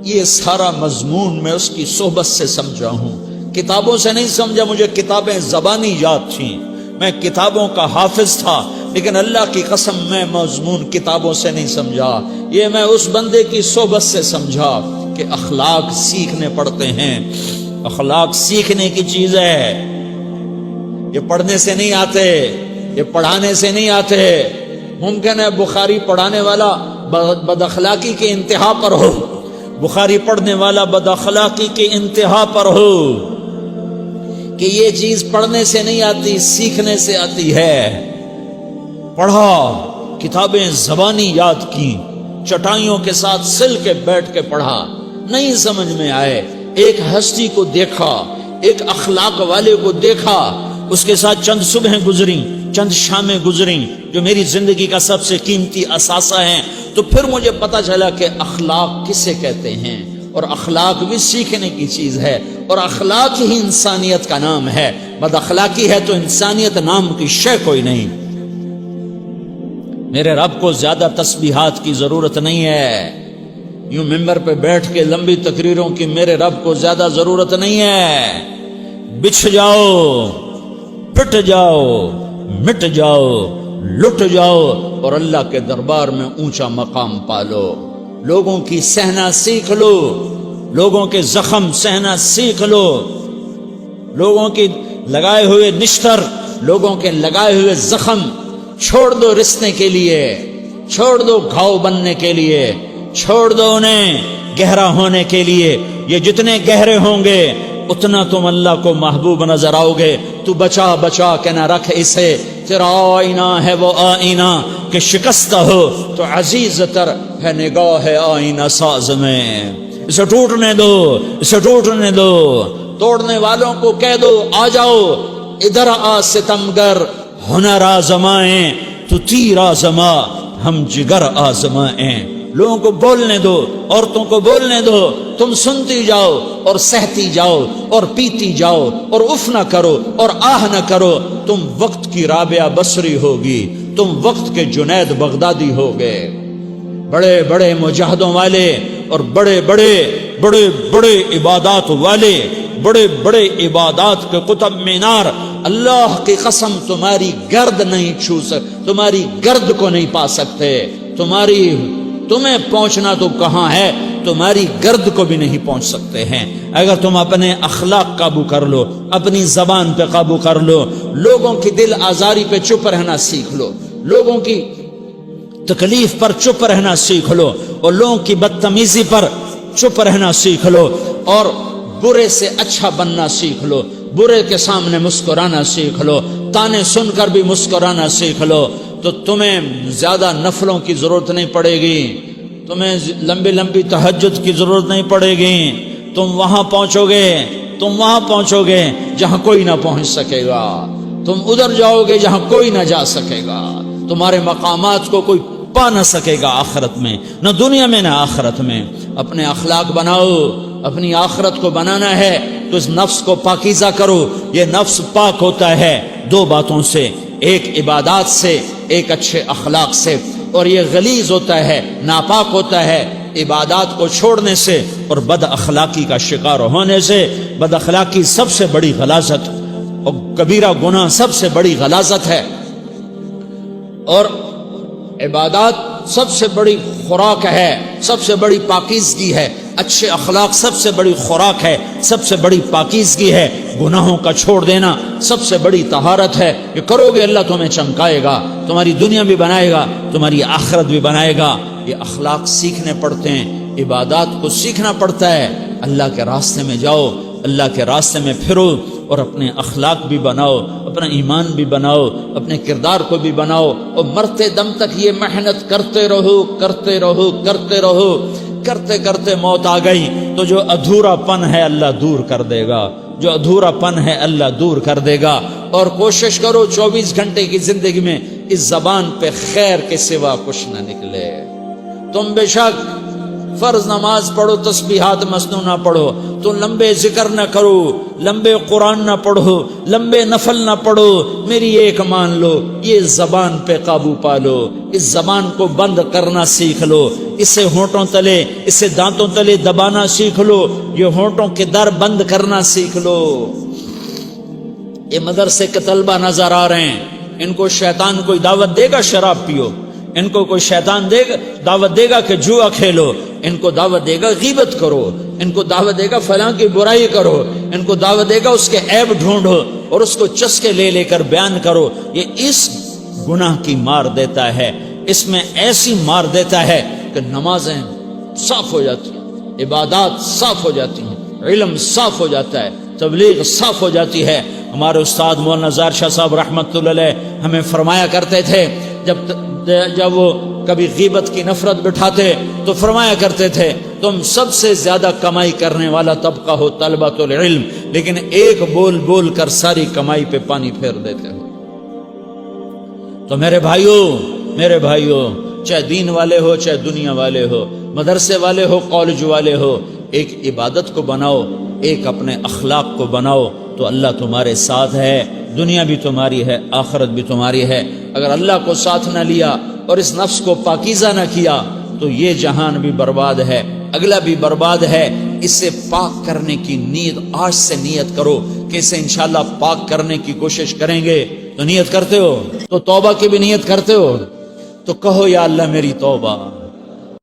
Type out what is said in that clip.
یہ سارا مضمون میں اس کی صحبت سے سمجھا ہوں، کتابوں سے نہیں سمجھا۔ مجھے کتابیں زبانی یاد تھیں، میں کتابوں کا حافظ تھا، لیکن اللہ کی قسم میں مضمون کتابوں سے نہیں سمجھا، یہ میں اس بندے کی صحبت سے سمجھا کہ اخلاق سیکھنے پڑتے ہیں۔ اخلاق سیکھنے کی چیز ہے، یہ پڑھنے سے نہیں آتے، یہ پڑھانے سے نہیں آتے۔ ممکن ہے بخاری پڑھانے والا بد اخلاقی کے انتہا پر ہو، بخاری پڑھنے والا بد اخلاقی کے انتہا پر ہو، کہ یہ چیز پڑھنے سے نہیں آتی، سیکھنے سے آتی ہے۔ پڑھا، کتابیں زبانی یاد کی، چٹائیوں کے ساتھ سل کے بیٹھ کے پڑھا، نہیں سمجھ میں آئے، ایک ہستی کو دیکھا، ایک اخلاق والے کو دیکھا، اس کے ساتھ چند صبحیں گزری، چند شامیں گزری جو میری زندگی کا سب سے قیمتی اثاثہ ہیں، تو پھر مجھے پتا چلا کہ اخلاق کسے کہتے ہیں، اور اخلاق بھی سیکھنے کی چیز ہے، اور اخلاق ہی انسانیت کا نام ہے۔ بد اخلاقی ہے تو انسانیت نام کی شے کوئی نہیں۔ میرے رب کو زیادہ تسبیحات کی ضرورت نہیں ہے، یوں ممبر پہ بیٹھ کے لمبی تقریروں کی میرے رب کو زیادہ ضرورت نہیں ہے۔ بچھ جاؤ، پٹ جاؤ، مٹ جاؤ، لٹ جاؤ، اور اللہ کے دربار میں اونچا مقام پالو۔ لوگوں کی سہنا سیکھ لو، لوگوں کے زخم سہنا سیکھ لو، لوگوں کی لگائے ہوئے نشتر، لوگوں کے لگائے ہوئے زخم چھوڑ دو رسنے کے لیے، چھوڑ دو گھاؤ بننے کے لیے، چھوڑ دو انہیں گہرا ہونے کے لیے۔ یہ جتنے گہرے ہوں گے اتنا تم اللہ کو محبوب نظر آؤ گے۔ تو بچا بچا کے نہ رکھ اسے، تیرا آئینہ ہے وہ آئینہ کہ شکستہ ہو تو عزیز تر ہے نگاہ آئینہ ساز میں۔ اسے ٹوٹنے دو، اسے ٹوٹنے دو۔ توڑنے والوں کو کہہ دو آ جاؤ ادھر آ ستمگر، ہنر آزمائیں تو تیر آزما، ہم جگر آزمائیں۔ لوگوں کو بولنے دو، عورتوں کو بولنے دو، تم سنتی جاؤ اور سہتی جاؤ اور پیتی جاؤ اور اف نہ کرو اور آہ نہ کرو۔ تم وقت کی رابعہ بصری ہوگی، تم وقت کے جنید بغدادی ہوگے۔ بڑے بڑے مجاہدوں والے اور بڑے بڑے بڑے بڑے عبادات والے، بڑے بڑے عبادات کے قطب مینار، اللہ کی قسم تمہاری گرد نہیں چھو سکتے، تمہاری گرد کو نہیں پا سکتے۔ تمہیں پہنچنا تو کہاں ہے، تمہاری گرد کو بھی نہیں پہنچ سکتے ہیں۔ اگر تم اپنے اخلاق قابو کر لو، اپنی زبان پہ قابو کر لو، لوگوں کی دل آزاری پہ چپ رہنا سیکھ لو، لوگوں کی تکلیف پر چپ رہنا سیکھ لو، اور لوگوں کی بدتمیزی پر چپ رہنا سیکھ لو، اور برے سے اچھا بننا سیکھ لو، برے کے سامنے مسکرانا سیکھ لو، تانے سن کر بھی مسکرانا سیکھ لو، تو تمہیں زیادہ نفلوں کی ضرورت نہیں پڑے گی، تمہیں لمبی لمبی تہجد کی ضرورت نہیں پڑے گی۔ تم وہاں پہنچو گے، تم وہاں پہنچو گے جہاں کوئی نہ پہنچ سکے گا، تم ادھر جاؤ گے جہاں کوئی نہ جا سکے گا، تمہارے مقامات کو کوئی پا نہ سکے گا آخرت میں، نہ دنیا میں نہ آخرت میں۔ اپنے اخلاق بناؤ، اپنی آخرت کو بنانا ہے تو اس نفس کو پاکیزہ کرو۔ یہ نفس پاک ہوتا ہے دو باتوں سے، ایک عبادات سے، ایک اچھے اخلاق سے، اور یہ غلیظ ہوتا ہے، ناپاک ہوتا ہے عبادات کو چھوڑنے سے اور بد اخلاقی کا شکار ہونے سے۔ بد اخلاقی سب سے بڑی غلاظت اور کبیرہ گناہ سب سے بڑی غلاظت ہے، اور عبادات سب سے بڑی خوراک ہے، سب سے بڑی پاکیزگی ہے۔ اچھے اخلاق سب سے بڑی خوراک ہے، سب سے بڑی پاکیزگی ہے۔ گناہوں کا چھوڑ دینا سب سے بڑی طہارت ہے۔ یہ کرو گے اللہ تمہیں چمکائے گا، تمہاری دنیا بھی بنائے گا، تمہاری آخرت بھی بنائے گا۔ یہ اخلاق سیکھنے پڑتے ہیں، عبادات کو سیکھنا پڑتا ہے۔ اللہ کے راستے میں جاؤ، اللہ کے راستے میں پھرو، اور اپنے اخلاق بھی بناؤ، اپنا ایمان بھی بناؤ، اپنے کردار کو بھی بناؤ، اور مرتے دم تک یہ محنت کرتے رہو، کرتے رہو، کرتے رہو۔ کرتے کرتے موت آ گئی تو جو ادھورا پن ہے اللہ دور کر دے گا، جو ادھورا پن ہے اللہ دور کر دے گا۔ اور کوشش کرو 24 گھنٹے کی زندگی میں اس زبان پہ خیر کے سوا کچھ نہ نکلے۔ تم بے شک فرض نماز پڑھو تسبیحات مسنونہ پڑھو، تو لمبے ذکر نہ کرو، لمبے قرآن نہ پڑھو، لمبے نفل نہ پڑھو، میری ایک مان لو، یہ زبان پہ قابو پالو، اس زبان کو بند کرنا سیکھ لو، اسے ہونٹوں تلے، اسے دانتوں تلے دبانا سیکھ لو، یہ ہونٹوں کے در بند کرنا سیکھ لو۔ یہ مدرسے کے طلبہ نظر آ رہے ہیں، ان کو شیطان کوئی دعوت دے گا شراب پیو، ان کو کوئی شیطان دعوت دے گا کہ جوا کھیلو، ان کو دعوت دے گا غیبت کرو، ان کو دعوت دے گا فلاں کی برائی کرو، ان کو دعوت دے گا اس کے عیب ڈھونڈو اور اس کو چسکے لے لے کر بیان کرو۔ یہ اس گناہ کی مار دیتا ہے، اس میں ایسی مار دیتا ہے کہ نمازیں صاف ہو جاتی ہیں، عبادات صاف ہو جاتی ہیں، علم صاف ہو جاتا ہے، تبلیغ صاف ہو جاتی ہے۔ ہمارے استاد مولانا زار شاہ صاحب رحمۃ اللہ علیہ ہمیں فرمایا کرتے تھے، جب وہ کبھی غیبت کی نفرت بٹھاتے تو فرمایا کرتے تھے تم سب سے زیادہ کمائی کرنے والا طبقہ ہو طلبۃ العلم، لیکن ایک بول بول کر ساری کمائی پہ پانی پھیر دیتے ہو۔ تو میرے بھائیوں چاہے دین والے ہو چاہے دنیا والے ہو، مدرسے والے ہو کالج والے ہو، ایک عبادت کو بناؤ، ایک اپنے اخلاق کو بناؤ، تو اللہ تمہارے ساتھ ہے، دنیا بھی تمہاری ہے، آخرت بھی تمہاری ہے۔ اگر اللہ کو ساتھ نہ لیا اور اس نفس کو پاکیزہ نہ کیا تو یہ جہان بھی برباد ہے، اگلا بھی برباد ہے۔ اسے پاک کرنے کی نیت آج سے نیت کرو کہ اسے انشاءاللہ پاک کرنے کی کوشش کریں گے۔ تو نیت کرتے ہو تو توبہ کی بھی نیت کرتے ہو، تو کہو یا اللہ میری توبہ،